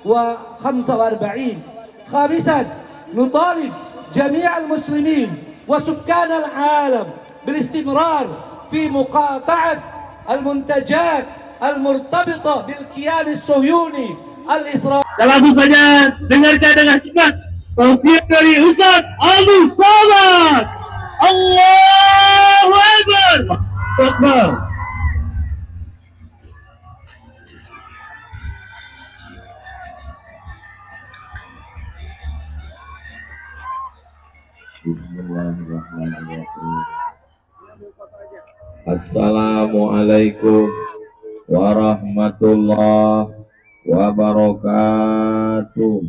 1945. خامسا نطالب جميع المسلمين وسكان العالم بالاستمرار في مقاطعة المنتجات المرتبطة بالكيان الصهيوني الإسرائيلي. Langsung saja dengarkan dengan hikmat tausiah dari Ustaz Ali Samad. Allahu Akbar. Akbar. Bismillahirrahmanirrahim. Assalamualaikum warahmatullahi wabarakatuh.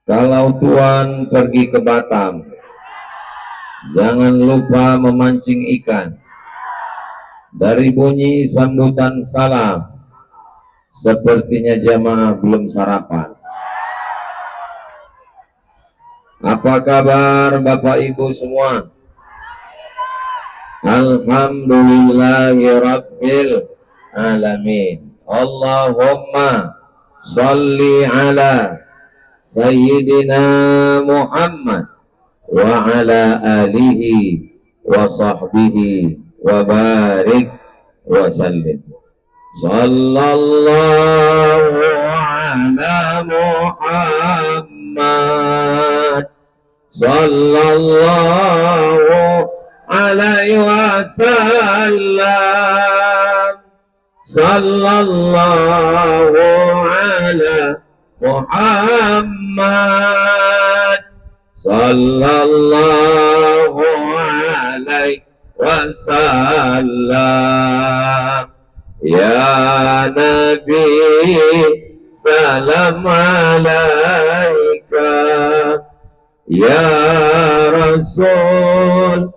Kalau Tuan pergi ke Batam, jangan lupa memancing ikan. Dari bunyi sambutan salam, sepertinya jamaah belum sarapan. Apa kabar Bapak Ibu semua? Alhamdulillahi Rabbil Alamin. Allahumma salli ala Sayyidina Muhammad wa ala alihi wa sahbihi wa barik wa sallim. Sallallahu ala Muhammad sallallahu alaihi wasallam. Sallallahu ala Muhammad sallallahu alaihi wasallam. Ya Nabi salam alaika, ya Rasul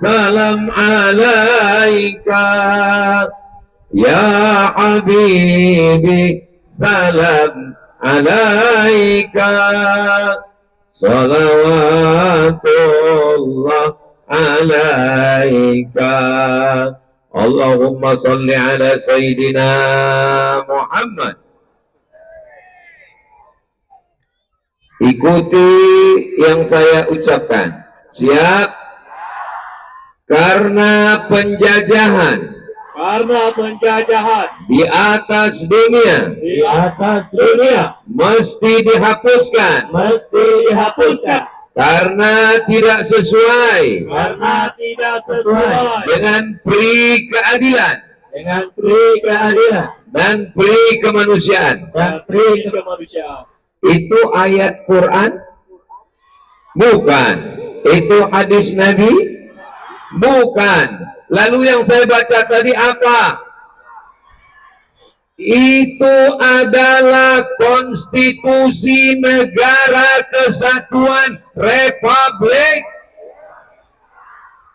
salam alaika, ya Habibi salam alaika, salawatullah alaika. Allahumma salli ala Sayyidina Muhammad. Ikuti yang saya ucapkan. Siap? Karena penjajahan di atas dunia mesti dihapuskan karena tidak sesuai dengan pri keadilan dan pri kemanusiaan. Itu ayat Quran? Bukan. Itu hadis Nabi? Bukan. Lalu yang saya baca tadi apa? Itu adalah konstitusi negara kesatuan Republik.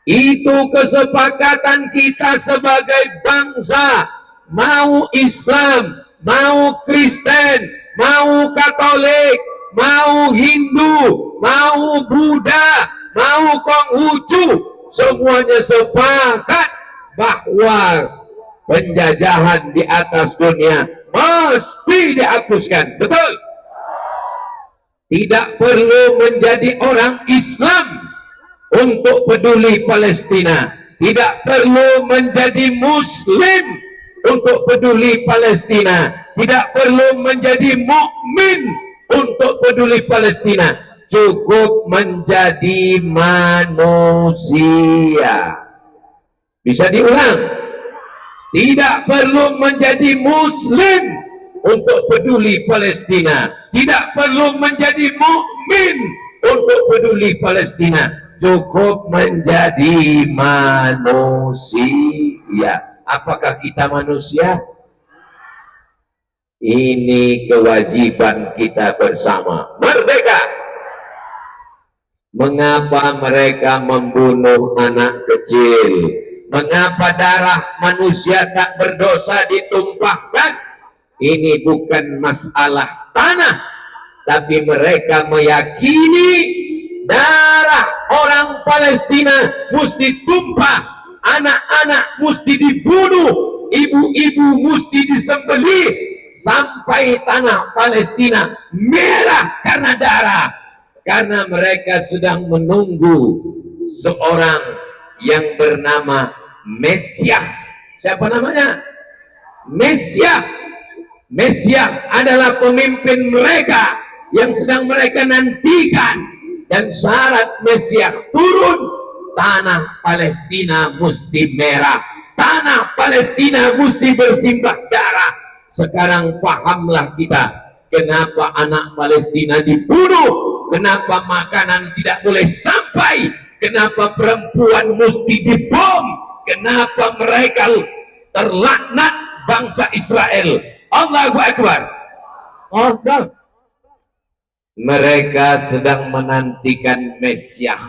Itu kesepakatan kita sebagai bangsa, mau Islam, mau Kristen, mau Katolik, mau Hindu, mau Buddha, mau Konghucu, semuanya sepakat bahwa penjajahan di atas dunia mesti dihapuskan. Betul? Tidak perlu menjadi orang Islam untuk peduli Palestina. Tidak perlu menjadi Muslim untuk peduli Palestina. Tidak perlu menjadi mukmin untuk peduli Palestina. Cukup menjadi manusia. Bisa diulang? Tidak perlu menjadi Muslim untuk peduli Palestina. Tidak perlu menjadi mukmin untuk peduli Palestina. Cukup menjadi manusia. Apakah kita manusia? Ini kewajiban kita bersama. Merdeka! Mengapa mereka membunuh anak kecil? Mengapa darah manusia tak berdosa ditumpahkan? Ini bukan masalah tanah, tapi mereka meyakini darah orang Palestina mesti tumpah, anak-anak mesti dibunuh. ibu-ibu mesti disembelih sampai tanah Palestina merah karena darah, karena mereka sedang menunggu seorang yang bernama Mesias. Siapa namanya? Mesias. Mesias adalah pemimpin mereka yang sedang mereka nantikan, dan syarat Mesias turun, tanah Palestina mesti merah, tanah Palestina mesti bersimbah darah. Sekarang pahamlah kita kenapa anak Palestina dibunuh, kenapa makanan tidak boleh sampai, kenapa perempuan mesti dibom, kenapa mereka terlaknat bangsa Israel. Allahu Akbar. Allah. Mereka sedang menantikan Mesias,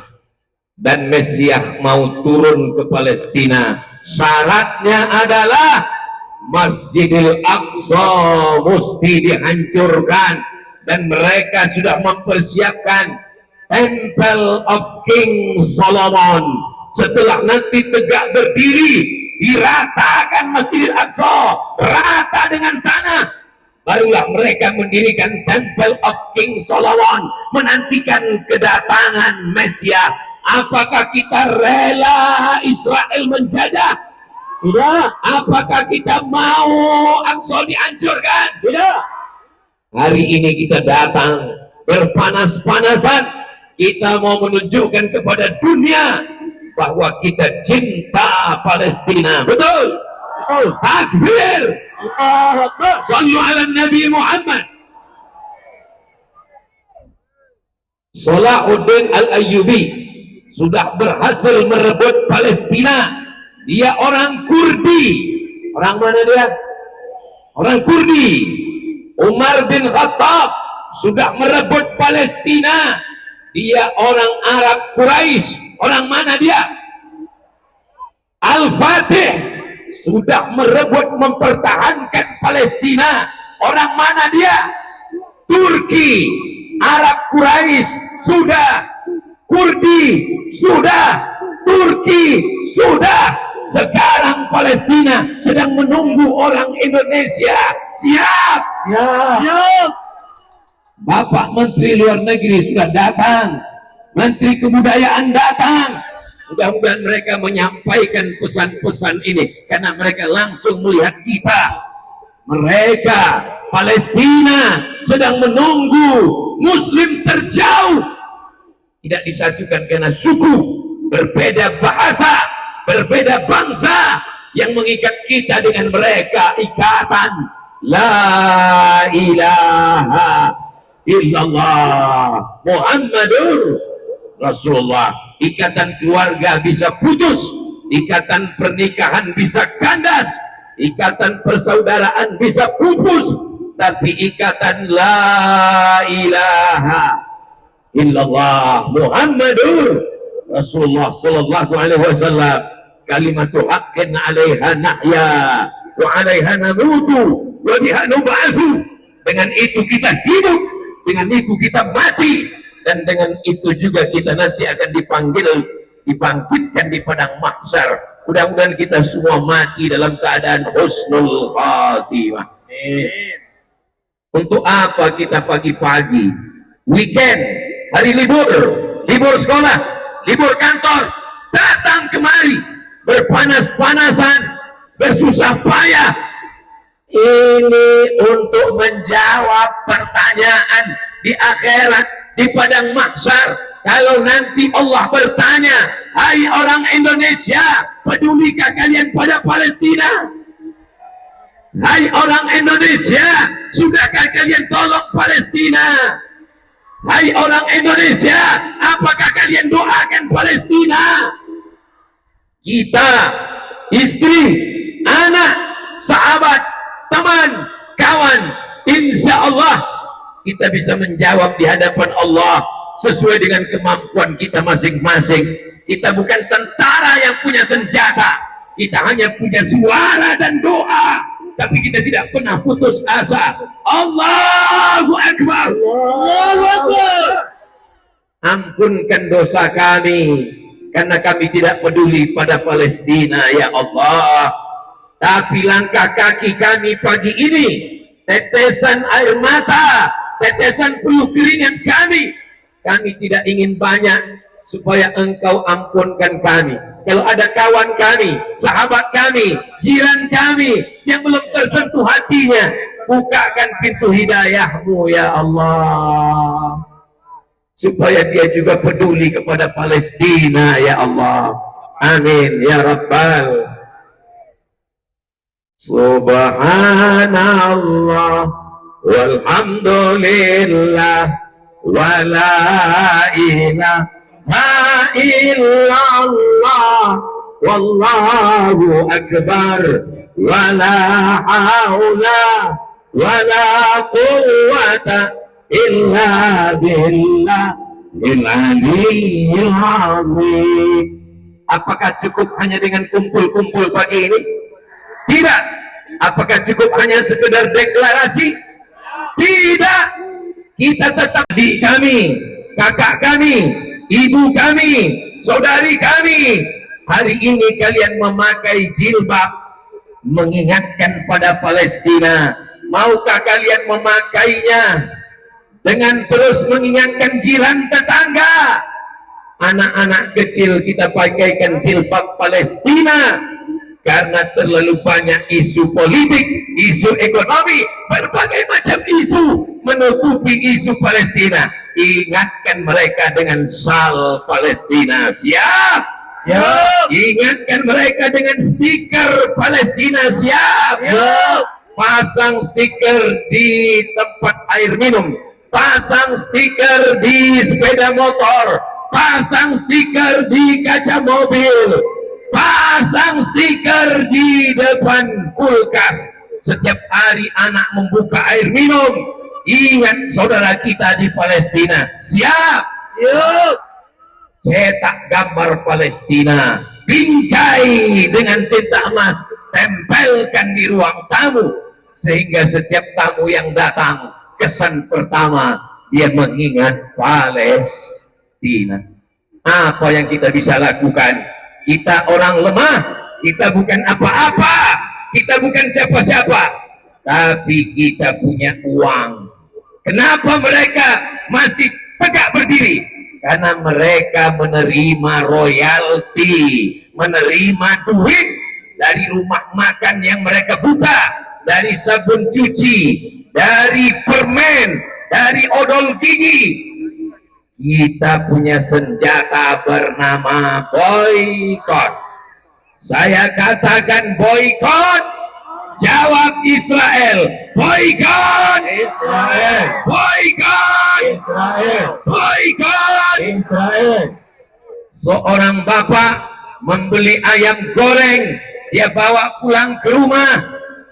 dan Mesias mau turun ke Palestina. Syaratnya adalah Masjidil Aqsa mesti dihancurkan, dan mereka sudah mempersiapkan Temple of King Solomon. Setelah nanti tegak berdiri, diratakan Masjidil Aqsa rata dengan tanah, barulah mereka mendirikan Temple of King Solomon, menantikan kedatangan Mesias. Apakah kita rela Israel menjajah? Tidak. Apakah kita mau Aqsa dihancurkan? Tidak. Hari ini kita datang berpanas-panasan, kita mau menunjukkan kepada dunia bahwa kita cinta Palestina. Betul? Betul. Takbir. Sallu ala Nabi Muhammad. Salahuddin Al-Ayyubi sudah berhasil merebut Palestina. Dia orang Kurdi. Orang mana dia? Orang Kurdi. Umar bin Khattab sudah merebut Palestina. Dia orang Arab Quraisy. Orang mana dia? Al-Fatih sudah merebut mempertahankan Palestina. Orang mana dia? Turki. Arab Quraisy sudah, Kurdi sudah, Turki sudah. Sekarang Palestina sedang menunggu orang Indonesia. Siap? Ya. Siap. Bapak Menteri Luar Negeri sudah datang, Menteri Kebudayaan datang. Mudah-mudahan mereka menyampaikan pesan-pesan ini, karena mereka langsung melihat kita. Mereka Palestina sedang menunggu Muslim terjauh, tidak disatukan karena suku, berbeda bahasa, berbeda bangsa. Yang mengikat kita dengan mereka ikatan la ilaha illallah Muhammadur Rasulullah. Ikatan keluarga bisa putus, ikatan pernikahan bisa kandas, ikatan persaudaraan bisa pupus, tapi ikatan la ilaha illallah Muhammadur Rasulullah sallallahu alaihi wasallam, kalimatu haqqin 'alaiha nahya wa 'alaiha namutu wa biha nub'atsu. Dengan itu kita hidup, dengan itu kita mati, dan dengan itu juga kita nanti akan dibangkitkan di padang mahsyar. Mudah-mudahan kita semua mati dalam keadaan husnul khatimah. Untuk apa kita pagi-pagi, weekend, hari libur, libur sekolah, libur kantor, datang kemari berpanas-panasan, bersusah payah? Ini untuk menjawab pertanyaan di akhirat, di padang mahsyar. Kalau nanti Allah bertanya, hai orang Indonesia, pedulikah kalian pada Palestina? Hai orang Indonesia, sudahkah kalian tolong Palestina? Hai orang Indonesia, apakah kalian doakan Palestina? Kita, istri, anak, sahabat, teman, kawan, insya Allah kita bisa menjawab di hadapan Allah sesuai dengan kemampuan kita masing-masing. Kita bukan tentara yang punya senjata, kita hanya punya suara dan doa, tapi kita tidak pernah putus asa. Allahu Akbar. Allahu Akbar. Ampunkan dosa kami karena kami tidak peduli pada Palestina, ya Allah. Tapi langkah kaki kami pagi ini, tetesan air mata, tetesan peluh keringat kami tidak ingin banyak supaya engkau ampunkan kami. Kalau ada kawan kami, sahabat kami, jiran kami yang belum tersentuh hatinya, bukakan pintu hidayahmu ya Allah, supaya dia juga peduli kepada Palestina ya Allah. Amin ya Rabbal. Subhanallah walhamdulillah wa la ilaha illallah wallahu akbar wa la haula wa la quwwata illa billahil aliyyil azim. Apakah cukup hanya dengan kumpul-kumpul pagi ini? Tidak. Apakah cukup hanya sekedar deklarasi? Tidak. Kita tetap di kami, kakak kami, ibu kami, saudari kami. Hari ini kalian memakai jilbab mengingatkan pada Palestina. Maukah kalian memakainya dengan terus mengingatkan jiran tetangga? Anak-anak kecil kita pakaikan jilbab Palestina karena terlalu banyak isu politik, isu ekonomi, berbagai macam isu menutupi isu Palestina. Ingatkan mereka dengan sal Palestina. Siap? Siap. Ingatkan mereka dengan stiker Palestina. Siap? Siap. Pasang stiker di tempat air minum, pasang stiker di sepeda motor, pasang stiker di kaca mobil, pasang stiker di depan kulkas. Setiap hari anak membuka air minum, ingat saudara kita di Palestina. Siap? Siap. Cetak gambar Palestina, bingkai dengan tinta emas, tempelkan di ruang tamu, sehingga setiap tamu yang datang, kesan pertama dia mengingat Palestina. Apa yang kita bisa lakukan? Kita orang lemah, kita bukan apa-apa, kita bukan siapa-siapa, tapi kita punya uang. Kenapa mereka masih tegak berdiri? Karena mereka menerima royalti, menerima duit dari rumah makan yang mereka buka, dari sabun cuci, dari permen, dari odol gigi. Kita punya senjata bernama boykot. Saya katakan boykot, jawab Israel. Boykot Israel. Boykot Israel. Boykot Israel. Seorang bapak membeli ayam goreng, dia bawa pulang ke rumah,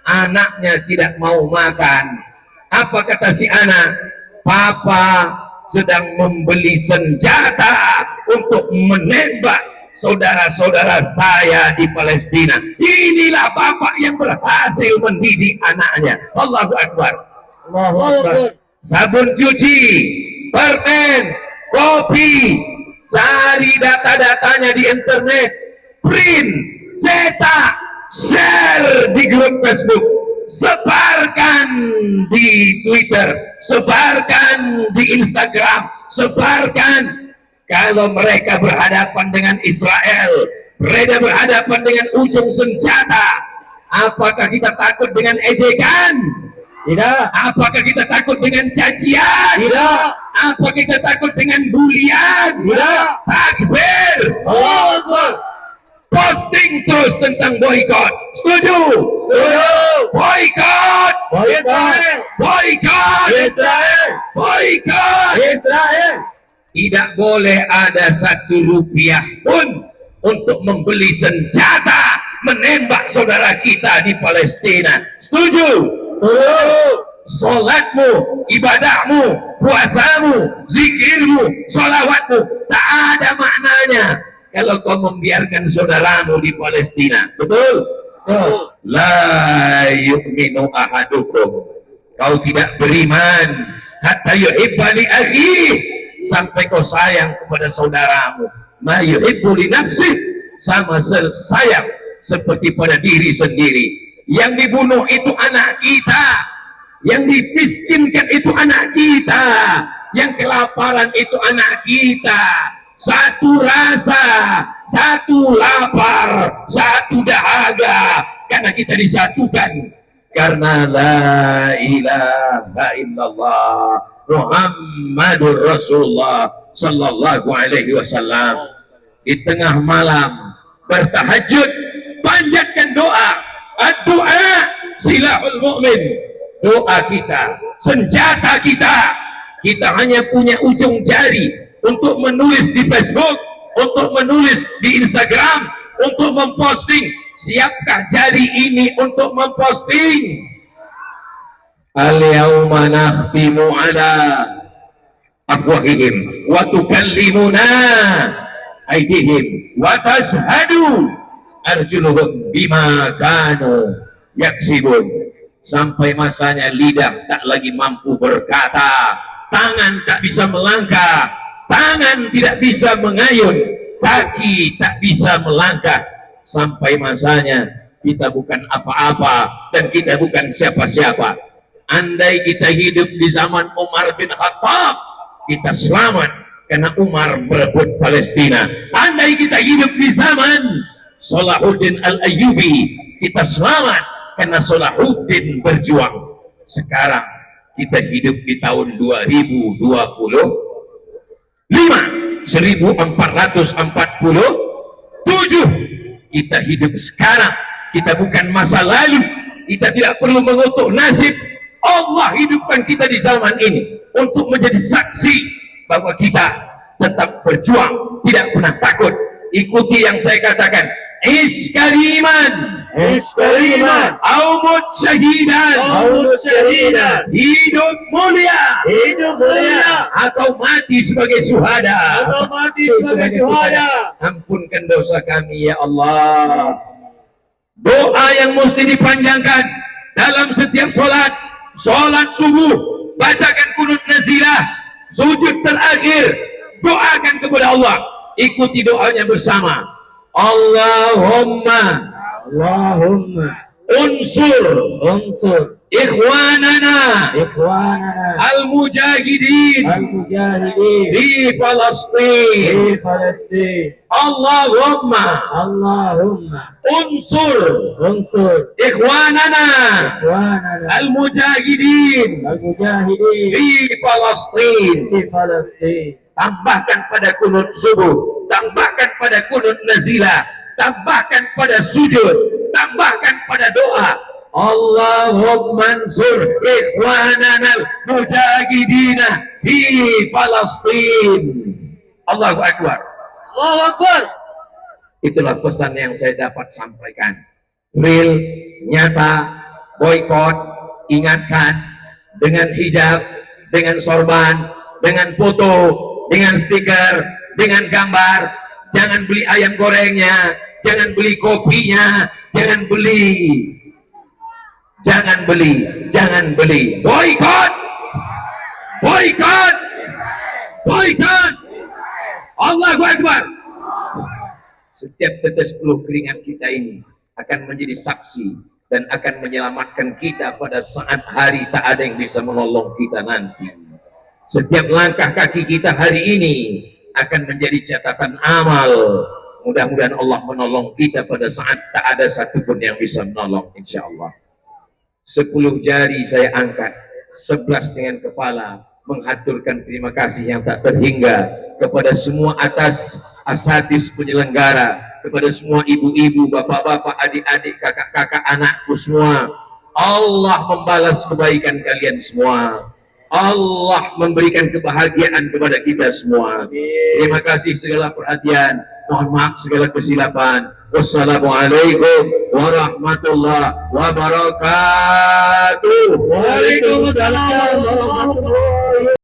anaknya tidak mau makan. Apa kata si anak? Papa sedang membeli senjata untuk menembak saudara-saudara saya di Palestina. Inilah bapak yang berhasil mendidik anaknya. Allahu Akbar. Allahu Akbar. Sabun cuci, permen, kopi, cari data-datanya di internet, print, cetak, share di grup Facebook, sebarkan di Twitter, sebarkan di Instagram, sebarkan. Kalau mereka berhadapan dengan Israel, mereka berhadapan dengan ujung senjata, apakah kita takut dengan ejekan? Tidak. Apakah kita takut dengan cacian? Tidak. Apa kita takut dengan bulian? Tidak. Takbir. Allah. Posting terus tentang boykot. Setuju? Setuju. Boykot Israel. Boykot Israel. Boykot Israel. Tidak boleh ada Rp1 pun untuk membeli senjata menembak saudara kita di Palestina. Setuju? Setuju. Salatmu, ibadahmu, puasamu, zikirmu, sholawatmu tak ada maknanya kalau kau membiarkan saudaramu di Palestina. Betul? La yu'minu ahadukum. Kau tidak beriman hatta yuhibba li akhihi, sampai kau sayang kepada saudaramu. Ma yuhibbu li nafsih, sama sayang seperti pada diri sendiri. Yang dibunuh itu anak kita, yang dimiskinkan itu anak kita, yang kelaparan itu anak kita. Satu rasa, satu lapar, satu dahaga, karena kita disatukan karena la ilaha illallah Muhammadur Rasulullah sallallahu alaihi wasallam. Di tengah malam bertahajud, panjatkan doa. Doa silahul mu'min. Doa kita, senjata kita. Kita hanya punya ujung jari untuk menulis di Facebook, untuk menulis di Instagram, untuk memposting. Siapkah jari ini untuk memposting? Al-yawma nakhtimu ala afwahihim wa tukallimuna aydihim wa tashhadu arjuluhum bima kanu yaksibun. Sampai masanya lidah tak lagi mampu berkata, tangan tak bisa melangkah, tangan tidak bisa mengayun, kaki tak bisa melangkah. Sampai masanya kita bukan apa-apa dan kita bukan siapa-siapa. Andai kita hidup di zaman Umar bin Khattab, kita selamat karena Umar merebut Palestina. Andai kita hidup di zaman Salahuddin Al-Ayyubi, kita selamat karena Salahuddin berjuang. Sekarang kita hidup di tahun 2025, 1447. Kita hidup sekarang, kita bukan masa lalu. Kita tidak perlu mengutuk nasib. Allah hidupkan kita di zaman ini untuk menjadi saksi bahwa kita tetap berjuang, tidak pernah takut. Ikuti yang saya katakan, iskariman, Iskariman, aumut syahidan, hidup mulia, atau mati sebagai syuhada. Ampunkan dosa kami ya Allah. Doa yang mesti dipanjangkan dalam setiap solat subuh, bacakan kunut nazilah, sujud terakhir, doakan kepada Allah. Ikuti doanya bersama. Allahumma unsur ikhwanana al-mujahidin di Palestin. Allahumma unsur ikhwanana al-mujahidin di Palestin. Tambahkan pada kunut subuh, tambahkan pada kunut nazilah, tambahkan pada sujud, tambahkan pada doa. Allahumma ansur ikhwanana al-mujahidina fi Palestin. Allahu Akbar. Allahu Akbar. Itulah pesan yang saya dapat sampaikan. Real, nyata, boykot, ingatkan, dengan hijab, dengan sorban, dengan foto, dengan stiker, dengan gambar. Jangan beli ayam gorengnya, jangan beli kopinya, jangan beli. Boykot, Allahu Akbar. Setiap tetes peluh keringat kita ini akan menjadi saksi dan akan menyelamatkan kita pada saat hari tak ada yang bisa menolong kita nanti. Setiap langkah kaki kita hari ini akan menjadi catatan amal. Mudah-mudahan Allah menolong kita pada saat tak ada satupun yang bisa menolong, insya Allah. 10 jari saya angkat, 11 dengan kepala, menghaturkan terima kasih yang tak terhingga kepada semua atas asatidz penyelenggara, kepada semua ibu-ibu, bapak-bapak, adik-adik, kakak-kakak, anakku semua. Allah membalas kebaikan kalian semua. Allah memberikan kebahagiaan kepada kita semua. Terima kasih segala perhatian. Mohon maaf segala kesilapan. Wassalamualaikum warahmatullahi wabarakatuh. Waalaikumsalam warahmatullahi wabarakatuh.